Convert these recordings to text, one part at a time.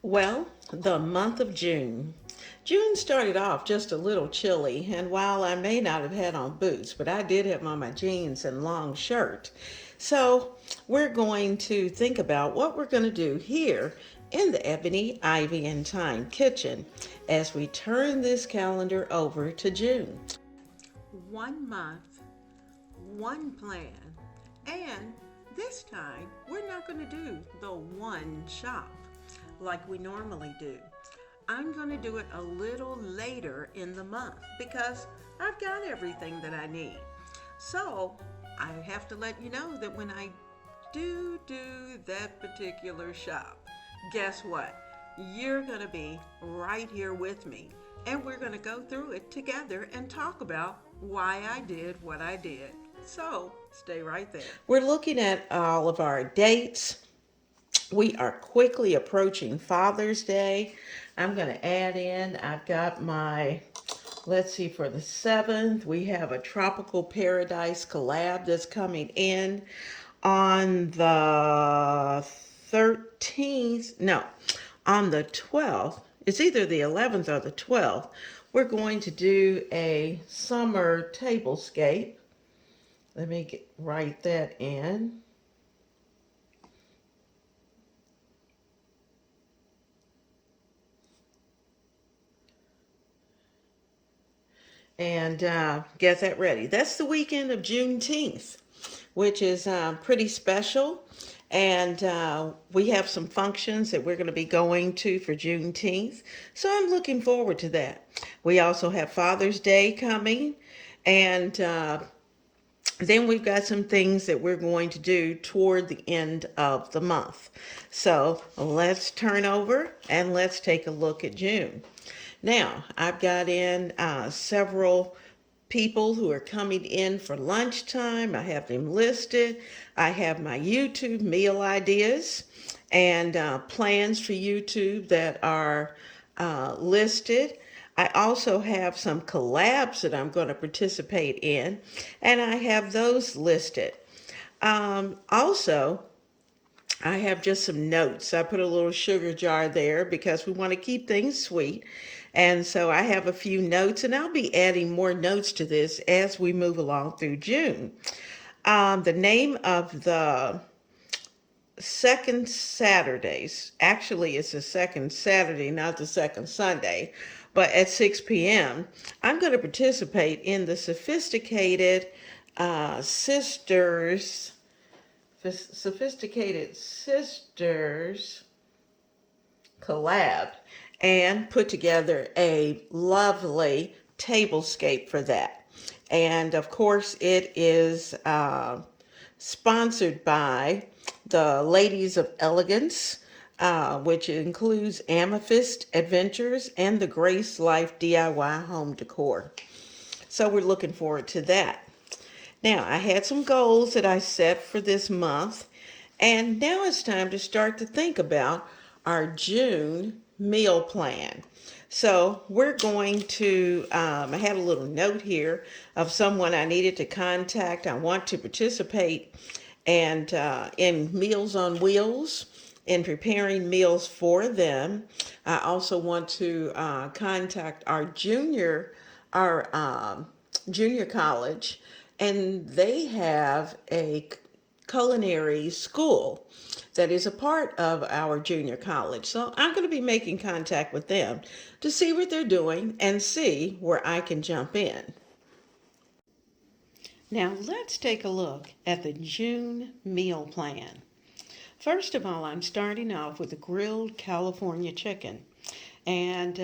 Well, the month of June. June started off just a little chilly, and while I may not have had on boots, but I did have on my jeans and long shirt. So, we're going to think about what we're going to do here in the Ebony, Ivy, and Thyme kitchen as we turn this calendar over to June. 1 month, one plan, and this time we're not going to do the one shop like we normally do. I'm going to do it a little later in the month because I've got everything that I need. So I have to let you know that when I do that particular shop, guess what? You're going to be right here with me, and we're going to go through it together and talk about why I did what I did. So stay right there. We're looking at all of our dates. We are quickly approaching Father's Day. I'm going to add in, I've got my, let's see, for the 7th, we have a Tropical Paradise collab that's coming in on the 13th. No, on the 12th. It's either the 11th or the 12th. We're going to do a summer tablescape. Let me write that in. And get that ready. That's the weekend of Juneteenth, which is pretty special. And we have some functions that we're going to be going to for Juneteenth. So I'm looking forward to that. We also have Father's Day coming. And then we've got some things that we're going to do toward the end of the month. So let's turn over and let's take a look at June. Now, I've got in several people who are coming in for lunchtime. I have them listed. I have my YouTube meal ideas and plans for YouTube that are listed. I also have some collabs that I'm going to participate in, and I have those listed. Also, I have just some notes. I put a little sugar jar there because we want to keep things sweet. And so I have a few notes, and I'll be adding more notes to this as we move along through June. The name of the second Saturdays, actually, it's the second Saturday, not the second Sunday, but at 6 p.m., I'm going to participate in the Sisters Sophisticated Sisters collab and put together a lovely tablescape for that. And of course, it is sponsored by the Ladies of Elegance, which includes Amethyst Adventures and the Grace Life DIY Home Decor. So we're looking forward to that. Now, I had some goals that I set for this month, and now it's time to start to think about our June meal plan. So, we're going to, I had a little note here of someone I needed to contact. I want to participate and in Meals on Wheels, in preparing meals for them. I also want to contact our junior college, and they have a culinary school that is a part of our junior college. So I'm going to be making contact with them to see what they're doing and see where I can jump in. Now let's take a look at the June meal plan. First of all, I'm starting off with a grilled California chicken. And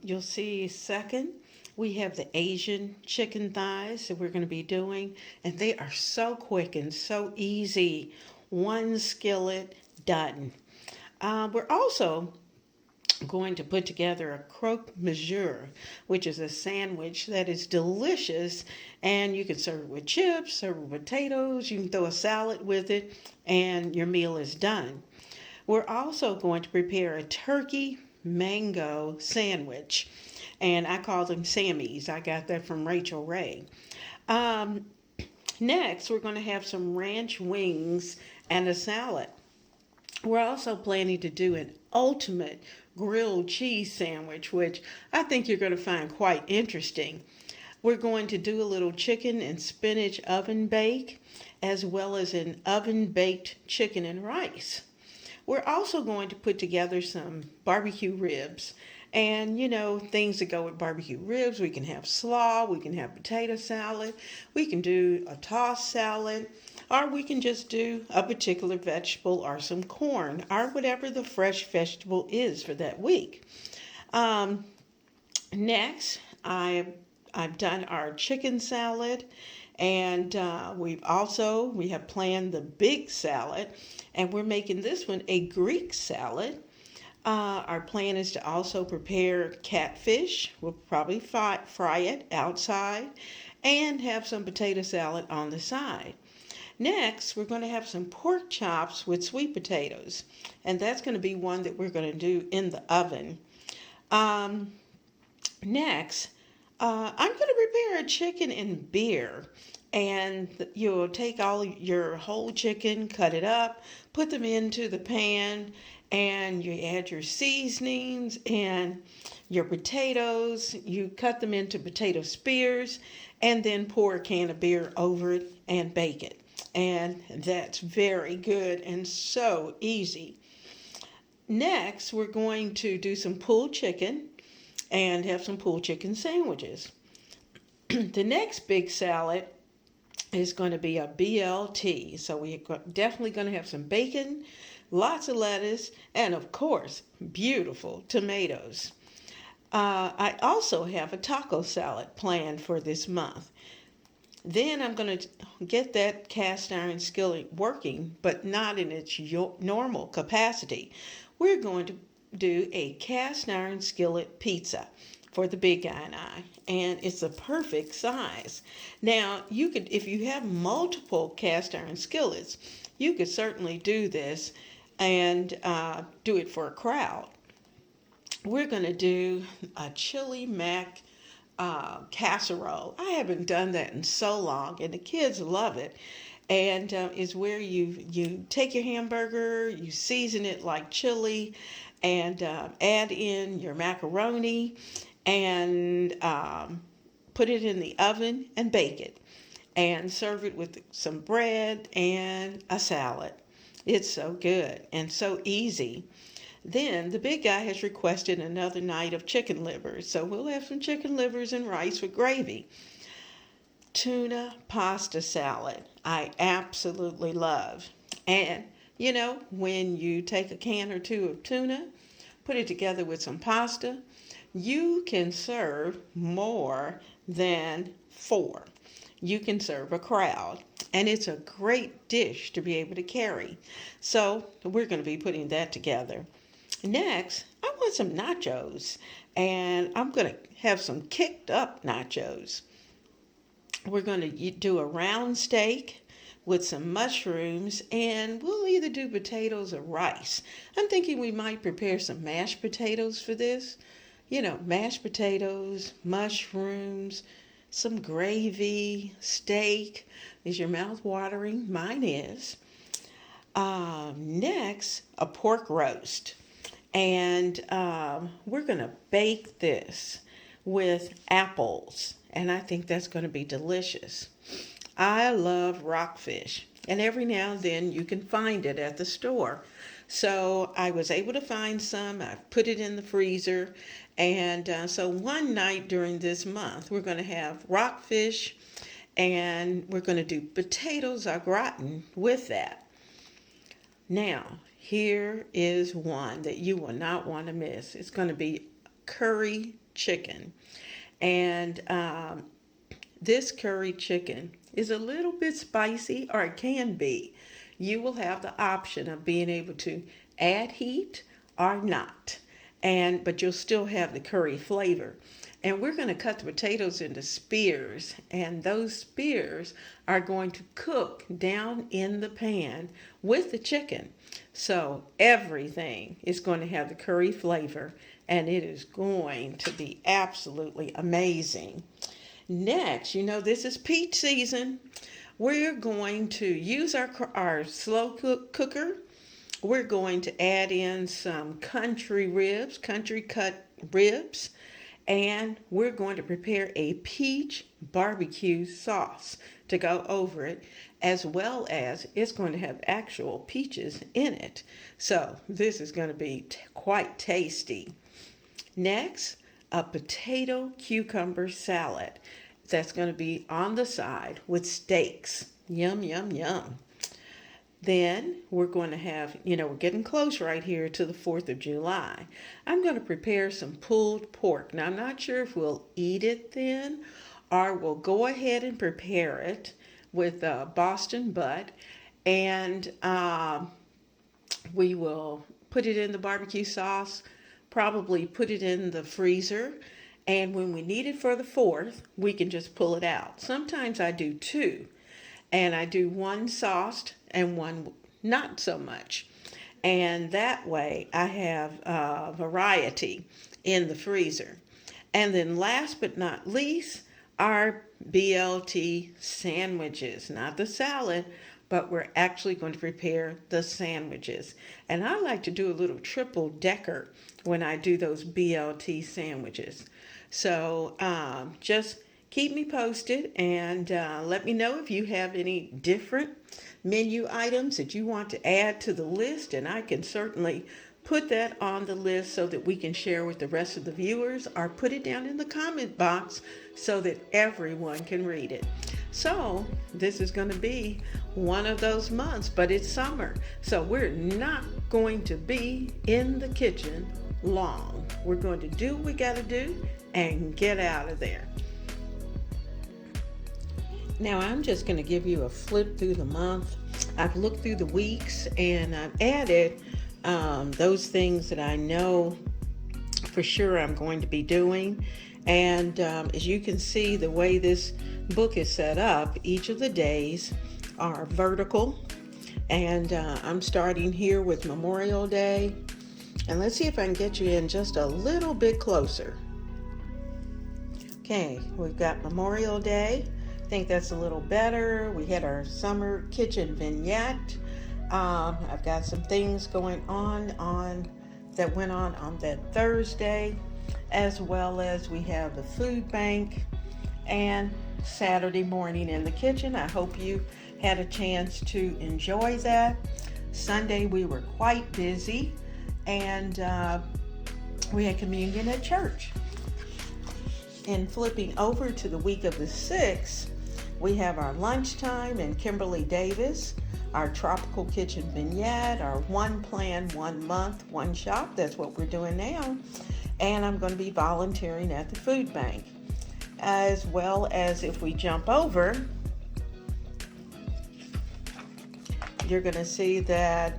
you'll see second, we have the Asian chicken thighs that we're going to be doing. And they are so quick and so easy. One skillet, done. We're also going to put together a croque monsieur, which is a sandwich that is delicious, and you can serve it with chips, serve it with potatoes, you can throw a salad with it, and your meal is done. We're also going to prepare a turkey mango sandwich, and I call them Sammy's. I got that from Rachel Ray. Um, Next, we're going to have some ranch wings and a salad. We're also planning to do an ultimate grilled cheese sandwich, which I think you're going to find quite interesting. We're going to do a little chicken and spinach oven bake, as well as an oven baked chicken and rice. We're also going to put together some barbecue ribs. And things that go with barbecue ribs, we can have slaw, we can have potato salad, we can do a tossed salad, or we can just do a particular vegetable or some corn, or whatever the fresh vegetable is for that week. Um, Next, I've done our chicken salad, and we have planned the big salad, and we're making this one a Greek salad. Our plan is to also prepare catfish. We'll probably fry it outside and have some potato salad on the side. Next, we're going to have some pork chops with sweet potatoes, and that's going to be one that we're going to do in the oven. Um, Next, I'm going to prepare a chicken and beer. And you'll take all your whole chicken, cut it up, put them into the pan, and you add your seasonings and your potatoes. You cut them into potato spears, and then pour a can of beer over it and bake it. And that's very good and so easy. Next, we're going to do some pulled chicken and have some pulled chicken sandwiches. The next big salad is going to be a BLT. So we're definitely going to have some bacon, lots of lettuce, and of course, beautiful tomatoes. I also have a taco salad planned for this month. Then I'm going to get that cast iron skillet working, but not in its normal capacity. We're going to do a cast iron skillet pizza for the big guy and I, and it's a perfect size. Now, you could, if you have multiple cast iron skillets, you could certainly do this and do it for a crowd. We're going to do a chili mac casserole. I haven't done that in so long, and the kids love it. And is where you take your hamburger, you season it like chili, and add in your macaroni, and put it in the oven and bake it, and serve it with some bread and a salad. It's so good and so easy. Then the big guy has requested another night of chicken livers, so we'll have some chicken livers and rice with gravy. Tuna pasta salad, I absolutely love. And when you take a can or two of tuna, put it together with some pasta, you can serve more than four. You can serve a crowd, and it's a great dish to be able to carry. So we're going to be putting that together. Next, I want some nachos, and I'm going to have some kicked up nachos. We're going to do a round steak with some mushrooms, and we'll either do potatoes or rice. I'm thinking we might prepare some mashed potatoes for this. Mashed potatoes, mushrooms, some gravy, steak. Is your mouth watering? Mine is. Next, a pork roast. And we're going to bake this with apples. And I think that's going to be delicious. I love rockfish. And every now and then you can find it at the store. So I was able to find some. I put it in the freezer. And so one night during this month, we're going to have rockfish. And we're going to do potatoes au gratin with that. Now, here is one that you will not want to miss. It's going to be curry chicken. And this curry chicken is a little bit spicy, or it can be. You will have the option of being able to add heat or not. But you'll still have the curry flavor. And we're going to cut the potatoes into spears, and those spears are going to cook down in the pan with the chicken. So everything is going to have the curry flavor, and it is going to be absolutely amazing. Next, this is peach season. We're going to use our slow cooker, we're going to add in some country cut ribs, and we're going to prepare a peach barbecue sauce to go over it, as well as it's going to have actual peaches in it. So this is going to be quite tasty. Next, a potato cucumber salad that's going to be on the side with steaks. Yum, yum, yum. Then we're going to have, we're getting close right here to the 4th of July. I'm going to prepare some pulled pork. Now, I'm not sure if we'll eat it then or we'll go ahead and prepare it with Boston butt, and we will put it in the barbecue sauce, probably put it in the freezer, and when we need it for the 4th, we can just pull it out. Sometimes I do two, and I do one sauced and one not so much. And that way I have variety in the freezer. And then last but not least, our BLT sandwiches, not the salad, but we're actually going to prepare the sandwiches. And I like to do a little triple decker when I do those BLT sandwiches. So just keep me posted, and let me know if you have any different menu items that you want to add to the list, and I can certainly put that on the list so that we can share with the rest of the viewers, or put it down in the comment box so that everyone can read it. So this is going to be one of those months, but it's summer, so we're not going to be in the kitchen long. We're going to do what we got to do and get out of there. Now I'm just going to give you a flip through the month. I've looked through the weeks, and I've added those things that I know for sure I'm going to be doing. And as you can see, the way this book is set up, each of the days are vertical. And I'm starting here with Memorial Day. And let's see if I can get you in just a little bit closer. Okay, we've got Memorial Day. I think that's a little better. We had our summer kitchen vignette. I've got some things going on that went on that Thursday, as well as we have the food bank and Saturday morning in the kitchen. I hope you had a chance to enjoy that. Sunday we were quite busy, and we had communion at church. And flipping over to the week of the 6th, we have our lunchtime and Kimberly Davis, our tropical kitchen vignette, our one plan, 1 month, one shop. That's what we're doing now. And I'm going to be volunteering at the food bank. As well as, if we jump over, you're going to see that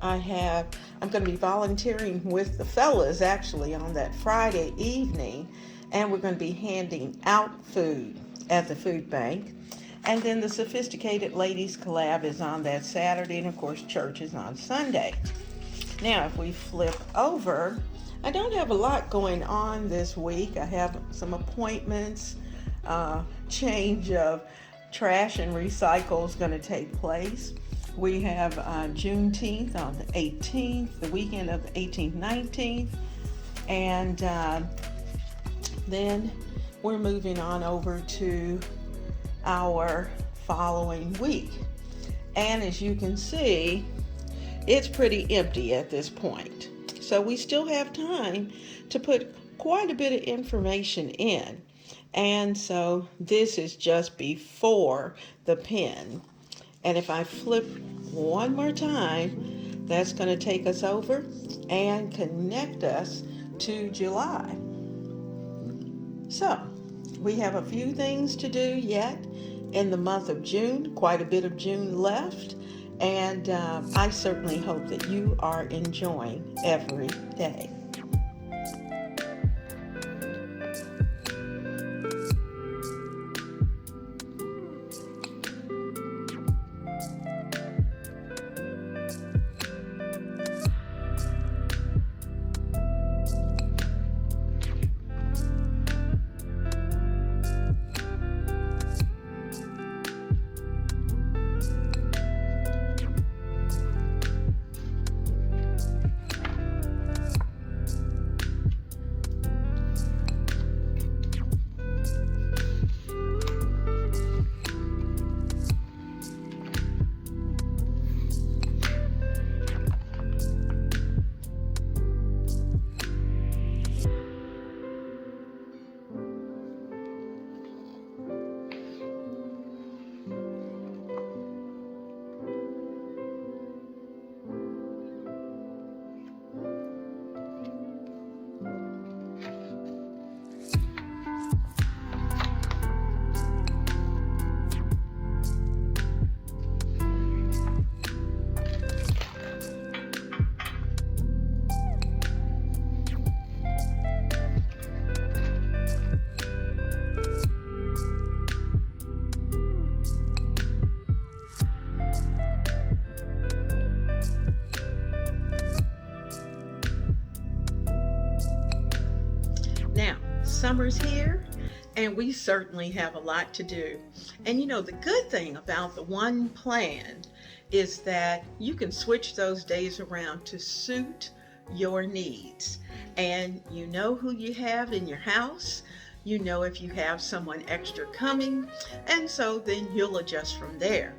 I'm going to be volunteering with the fellas actually on that Friday evening, and we're going to be handing out food at the food bank. And then the Sophisticated Ladies Collab is on that Saturday, and of course church is on Sunday. Now if we flip over, I don't have a lot going on this week. I have some appointments, change of trash and recycle is going to take place. We have Juneteenth on the 18th, the weekend of the 18th, 19th, and then we're moving on over to our following week. And as you can see, it's pretty empty at this point. So we still have time to put quite a bit of information in. And so this is just before the pen. And if I flip one more time, that's going to take us over and connect us to July. So we have a few things to do yet in the month of June, quite a bit of June left. And I certainly hope that you are enjoying every day. Summer's here, and we certainly have a lot to do. And the good thing about the one plan is that you can switch those days around to suit your needs. And you know who you have in your house. You know if you have someone extra coming, and so then you'll adjust from there.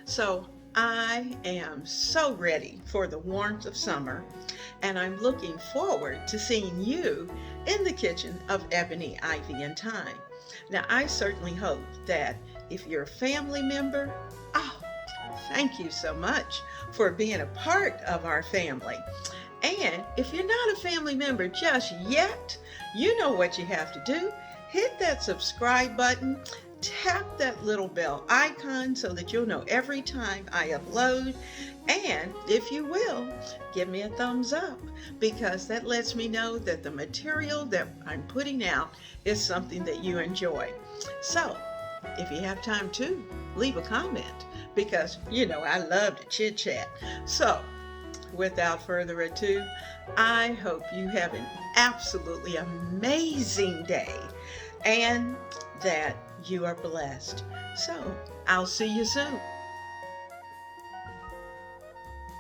So I am so ready for the warmth of summer, and I'm looking forward to seeing you in the kitchen of Ebony, Ivy, and Thyme. Now, I certainly hope that if you're a family member, oh, thank you so much for being a part of our family. And if you're not a family member just yet, you know what you have to do. Hit that subscribe button, tap that little bell icon so that you'll know every time I upload. And if you will, give me a thumbs up, because that lets me know that the material that I'm putting out is something that you enjoy. So if you have time to, leave a comment, because I love to chit chat. So without further ado, I hope you have an absolutely amazing day and that you are blessed. So I'll see you soon.